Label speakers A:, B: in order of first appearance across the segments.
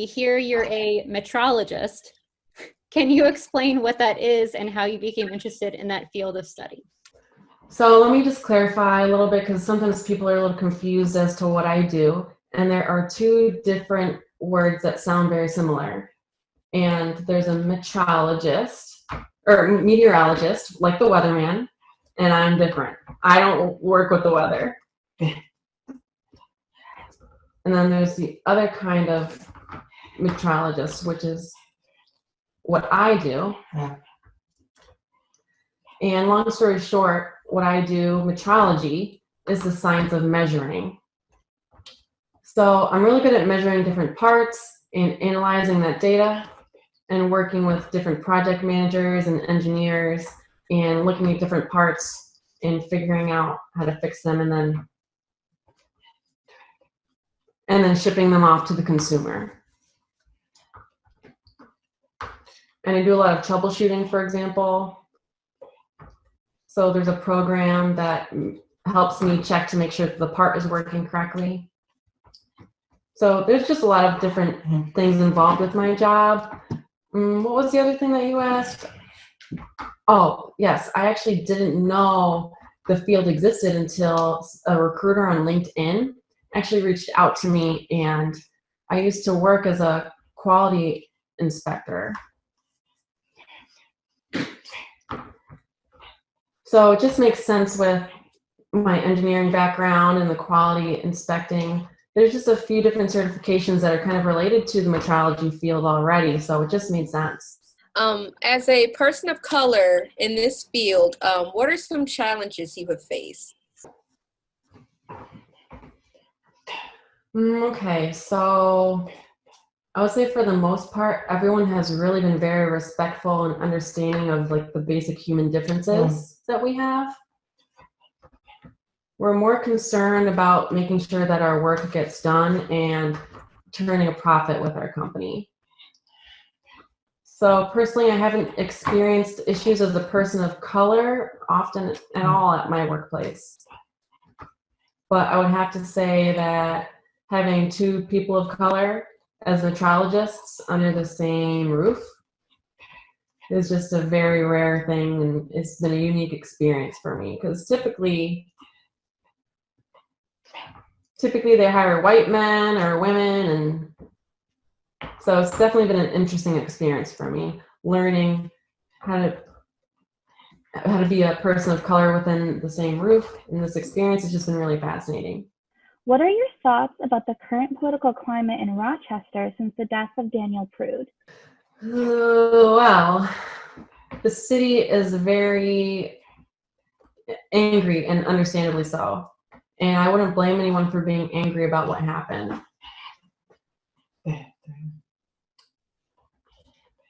A: we hear you're a metrologist. Can you explain what that is and how you became interested in that field of study?
B: So let me just clarify a little bit, because sometimes people are a little confused as to what I do. And there are two different words that sound very similar. And there's a metrologist, or meteorologist, like the weatherman, and I'm different. I don't work with the weather. And then there's the other kind of metrologist, which is what I do. And long story short, what I do, metrology, is the science of measuring. So I'm really good at measuring different parts and analyzing that data and working with different project managers and engineers and looking at different parts and figuring out how to fix them, and then shipping them off to the consumer. And I do a lot of troubleshooting, for example. So there's a program that helps me check to make sure that the part is working correctly. So there's just a lot of different things involved with my job. What was the other thing that you asked? Oh, yes, I actually didn't know the field existed until a recruiter on LinkedIn actually reached out to me, and I used to work as a quality inspector. So it just makes sense with my engineering background and the quality inspecting. There's just a few different certifications that are kind of related to the metrology field already, so it just made sense.
C: As a person of color in this field, what are some challenges you have faced?
B: Okay, so I would say for the most part, everyone has really been very respectful and understanding of like the basic human differences that we have. We're more concerned about making sure that our work gets done and turning a profit with our company. So personally, I haven't experienced issues as a person of color often at all at my workplace. But I would have to say that having two people of color as metrologists under the same roof is just a very rare thing, and it's been a unique experience for me, because typically they hire white men or women, and so it's definitely been an interesting experience for me, learning how to be a person of color within the same roof. And this experience has just been really fascinating.
D: What are your thoughts about the current political climate in Rochester since the death of Daniel Prude?
B: Well, the city is very angry, and understandably so. And I wouldn't blame anyone for being angry about what happened.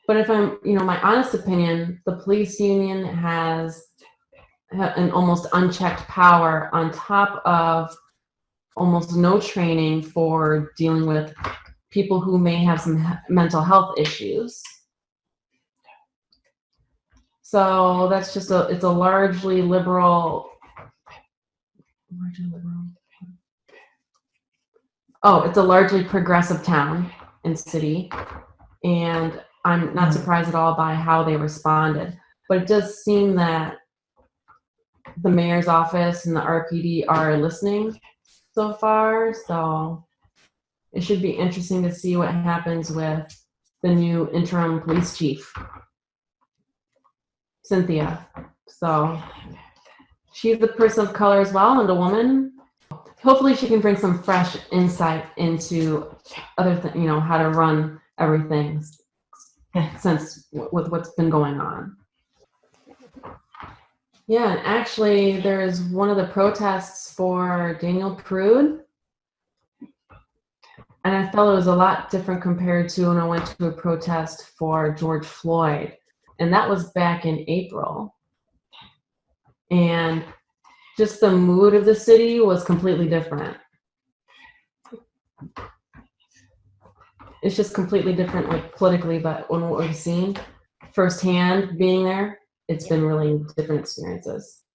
B: But if I'm, my honest opinion, the police union has an almost unchecked power on top of almost no training for dealing with people who may have some mental health issues. So that's just it's a largely liberal. Oh, it's a largely progressive town and city, and I'm not surprised at all by how they responded. But it does seem that the mayor's office and the RPD are listening so far, so it should be interesting to see what happens with the new interim police chief, Cynthia. So she's the person of color as well, and a woman. Hopefully she can bring some fresh insight into other how to run everything since with what's been going on. Yeah, and actually there's one of the protests for Daniel Prude, and I felt it was a lot different compared to when I went to a protest for George Floyd, and that was back in April. And just the mood of the city was completely different. It's just completely different, like politically, but when what we've seen firsthand being there, it's been really different experiences.